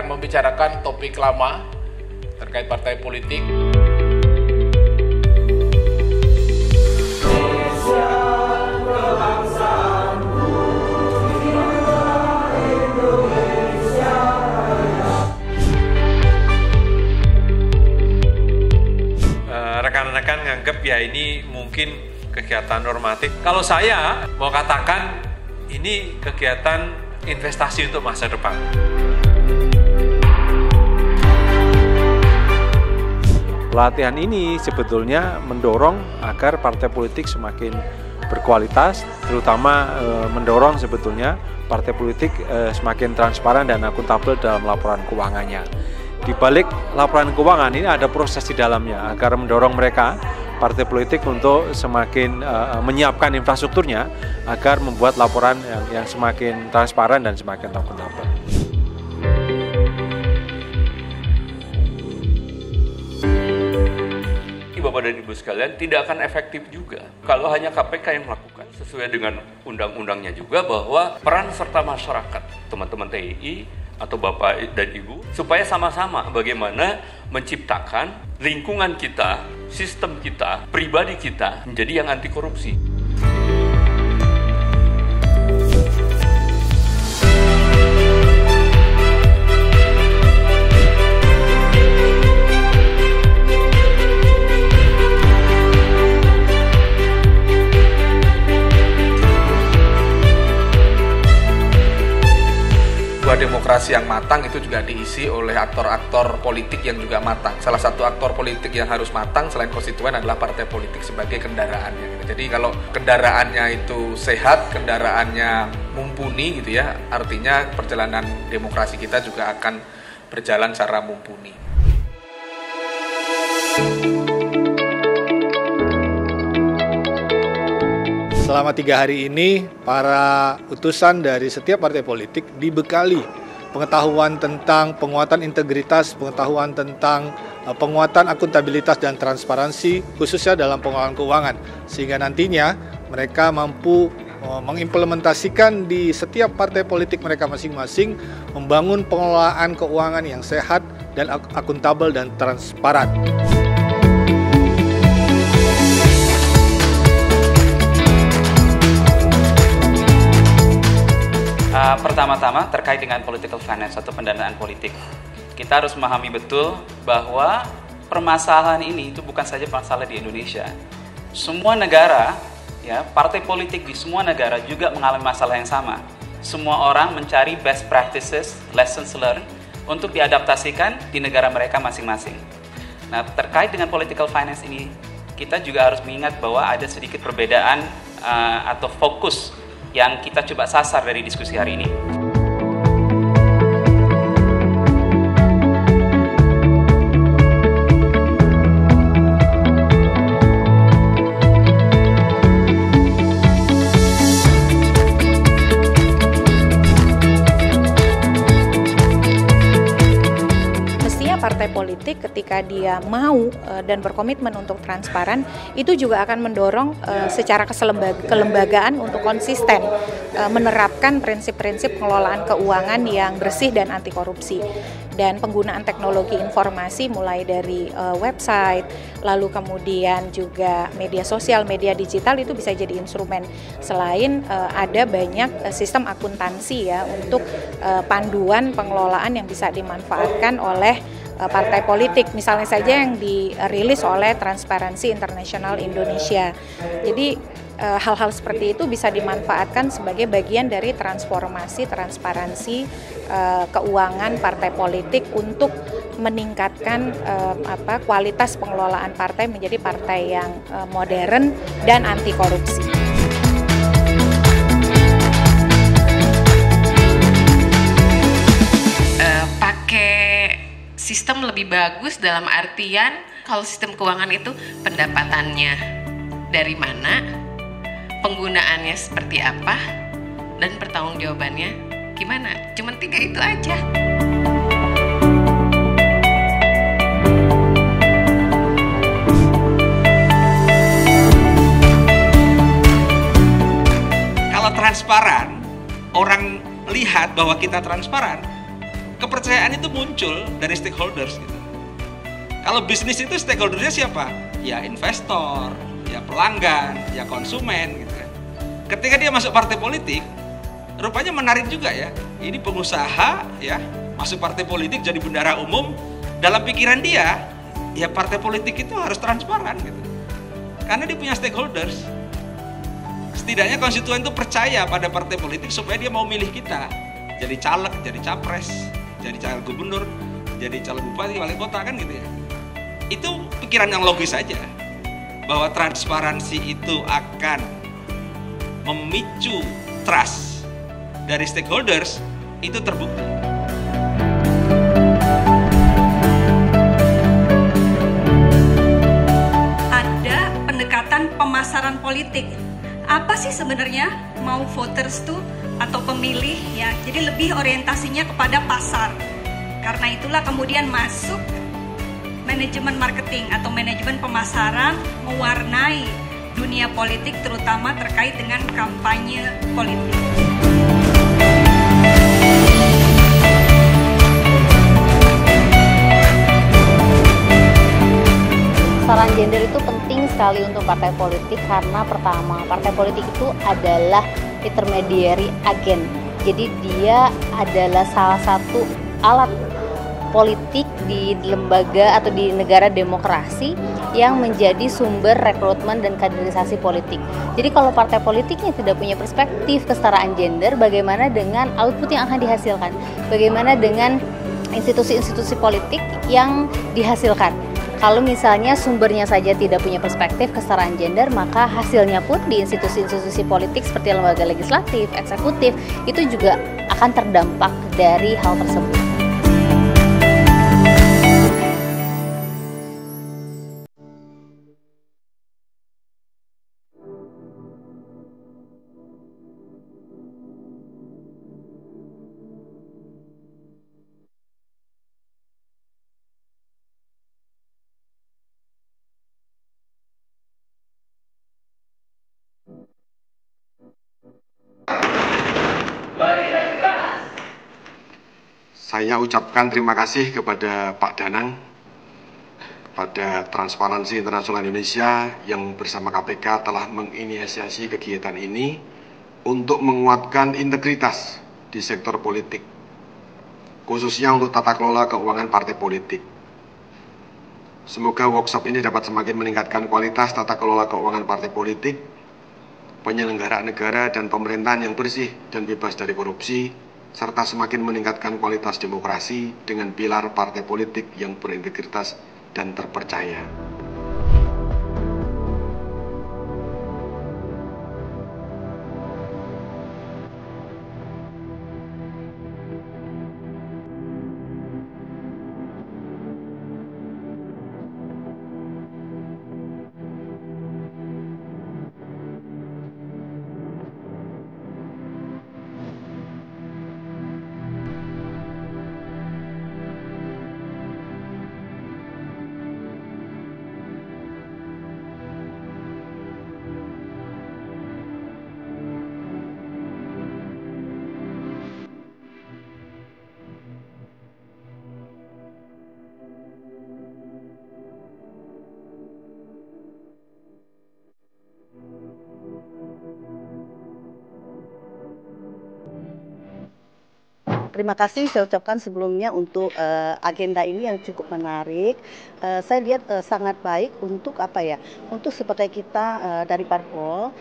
akan membicarakan topik lama terkait partai politik. Rekan-rekan nganggep ya ini mungkin kegiatan normatif. Kalau saya mau katakan ini kegiatan investasi untuk masa depan. Pelatihan ini sebetulnya mendorong agar partai politik semakin berkualitas, terutama mendorong sebetulnya partai politik semakin transparan dan akuntabel dalam laporan keuangannya. Di balik laporan keuangan ini ada proses di dalamnya agar mendorong mereka partai politik untuk semakin menyiapkan infrastrukturnya agar membuat laporan yang semakin transparan dan semakin akuntabel. Bapak dan Ibu sekalian, tidak akan efektif juga kalau hanya KPK yang melakukan sesuai dengan undang-undangnya juga bahwa peran serta masyarakat, teman-teman TNI atau Bapak dan Ibu, supaya sama-sama bagaimana menciptakan lingkungan kita, sistem kita, pribadi kita menjadi yang anti korupsi. Demokrasi yang matang itu juga diisi oleh aktor-aktor politik yang juga matang. Salah satu aktor politik yang harus matang selain konstituen adalah partai politik sebagai kendaraannya. Jadi kalau kendaraannya itu sehat, kendaraannya mumpuni gitu ya, artinya perjalanan demokrasi kita juga akan berjalan secara mumpuni. Selama 3 hari ini, para utusan dari setiap partai politik dibekali pengetahuan tentang penguatan integritas, pengetahuan tentang penguatan akuntabilitas dan transparansi, khususnya dalam pengelolaan keuangan. Sehingga nantinya mereka mampu mengimplementasikan di setiap partai politik mereka masing-masing, membangun pengelolaan keuangan yang sehat dan akuntabel dan transparan. Pertama-tama terkait dengan political finance atau pendanaan politik. Kita harus memahami betul bahwa permasalahan ini itu bukan saja masalah di Indonesia. Semua negara, ya, partai politik di semua negara juga mengalami masalah yang sama. Semua orang mencari best practices, lessons learned untuk diadaptasikan di negara mereka masing-masing. Nah, terkait dengan political finance ini, kita juga harus mengingat bahwa ada sedikit perbedaan atau fokus yang kita coba sasar dari diskusi hari ini. Partai politik ketika dia mau dan berkomitmen untuk transparan itu juga akan mendorong secara kelembagaan untuk konsisten menerapkan prinsip-prinsip pengelolaan keuangan yang bersih dan anti korupsi. Dan penggunaan teknologi informasi mulai dari website, lalu kemudian juga media sosial, media digital itu bisa jadi instrumen. Selain ada banyak sistem akuntansi ya untuk panduan pengelolaan yang bisa dimanfaatkan oleh partai politik, misalnya saja yang dirilis oleh Transparency International Indonesia. Jadi hal-hal seperti itu bisa dimanfaatkan sebagai bagian dari transformasi transparansi keuangan partai politik untuk meningkatkan kualitas pengelolaan partai menjadi partai yang modern dan anti korupsi. Sistem lebih bagus dalam artian kalau sistem keuangan itu pendapatannya dari mana, penggunaannya seperti apa, dan pertanggungjawabannya gimana. Cuma 3 itu aja. Kalau transparan, orang lihat bahwa kita transparan, kepercayaan itu muncul dari stakeholders gitu. Kalau bisnis itu stakeholdersnya siapa? Ya investor, ya pelanggan, ya konsumen gitu kan. Ketika dia masuk partai politik, rupanya menarik juga ya. Ini pengusaha ya, masuk partai politik jadi bendahara umum. Dalam pikiran dia, ya partai politik itu harus transparan gitu. Karena dia punya stakeholders. Setidaknya konstituen itu percaya pada partai politik supaya dia mau milih kita. Jadi caleg, jadi capres, jadi calon gubernur, jadi calon bupati, wali kota kan gitu ya. Itu pikiran yang logis saja. Bahwa transparansi itu akan memicu trust dari stakeholders, itu terbukti. Ada pendekatan pemasaran politik. Apa sih sebenarnya mau voters tuh atau pemilih ya? Jadi lebih orientasinya kepada pasar. Karena itulah kemudian masuk manajemen marketing atau manajemen pemasaran mewarnai dunia politik, terutama terkait dengan kampanye politik. Kesetaraan gender itu penting sekali untuk partai politik karena pertama, partai politik itu adalah intermediary agent. Jadi dia adalah salah satu alat politik di lembaga atau di negara demokrasi yang menjadi sumber rekrutmen dan kaderisasi politik. Jadi kalau partai politiknya tidak punya perspektif kesetaraan gender, bagaimana dengan output yang akan dihasilkan? Bagaimana dengan institusi-institusi politik yang dihasilkan? Kalau misalnya sumbernya saja tidak punya perspektif kesetaraan gender, maka hasilnya pun di institusi-institusi politik seperti lembaga legislatif, eksekutif, itu juga akan terdampak dari hal tersebut. Saya ucapkan terima kasih kepada Pak Danang, pada Transparansi Internasional Indonesia yang bersama KPK telah menginisiasi kegiatan ini untuk menguatkan integritas di sektor politik, khususnya untuk tata kelola keuangan partai politik. Semoga workshop ini dapat semakin meningkatkan kualitas tata kelola keuangan partai politik, penyelenggaraan negara dan pemerintahan yang bersih dan bebas dari korupsi, serta semakin meningkatkan kualitas demokrasi dengan pilar partai politik yang berintegritas dan terpercaya. Terima kasih saya ucapkan sebelumnya untuk agenda ini yang cukup menarik. Saya lihat sangat baik untuk untuk supaya kita dari Parpol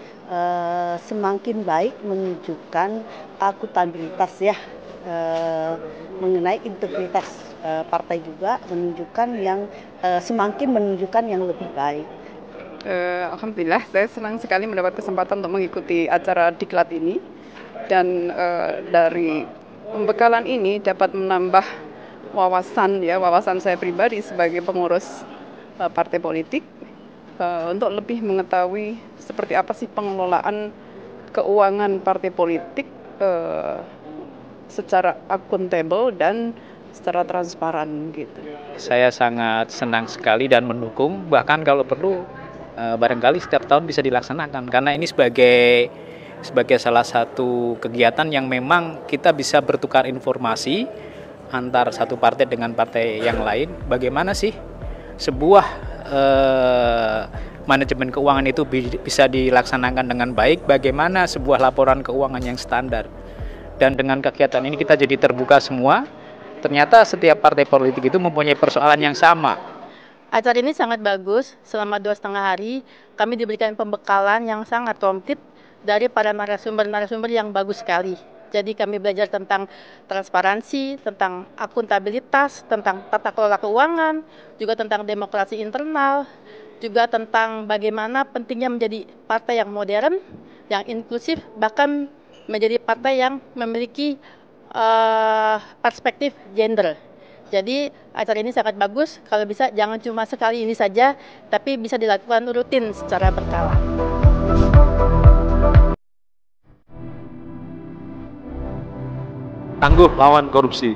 semakin baik menunjukkan akuntabilitas ya, mengenai integritas partai juga menunjukkan yang semakin menunjukkan yang lebih baik. Alhamdulillah saya senang sekali mendapat kesempatan untuk mengikuti acara diklat ini dan dari pembekalan ini dapat menambah wawasan saya pribadi sebagai pengurus partai politik untuk lebih mengetahui seperti apa sih pengelolaan keuangan partai politik secara akuntabel dan secara transparan gitu. Saya sangat senang sekali dan mendukung, bahkan kalau perlu barangkali setiap tahun bisa dilaksanakan karena ini sebagai salah satu kegiatan yang memang kita bisa bertukar informasi antar satu partai dengan partai yang lain, bagaimana sih sebuah manajemen keuangan itu bisa dilaksanakan dengan baik, bagaimana sebuah laporan keuangan yang standar. Dan dengan kegiatan ini kita jadi terbuka semua, ternyata setiap partai politik itu mempunyai persoalan yang sama. Acara ini sangat bagus, selama 2,5 hari kami diberikan pembekalan yang sangat komplit dari para narasumber-narasumber yang bagus sekali. Jadi kami belajar tentang transparansi, tentang akuntabilitas, tentang tata kelola keuangan, juga tentang demokrasi internal, juga tentang bagaimana pentingnya menjadi partai yang modern, yang inklusif, bahkan menjadi partai yang memiliki perspektif gender. Jadi acara ini sangat bagus, kalau bisa jangan cuma sekali ini saja, tapi bisa dilakukan rutin secara berkala. Tangguh lawan korupsi.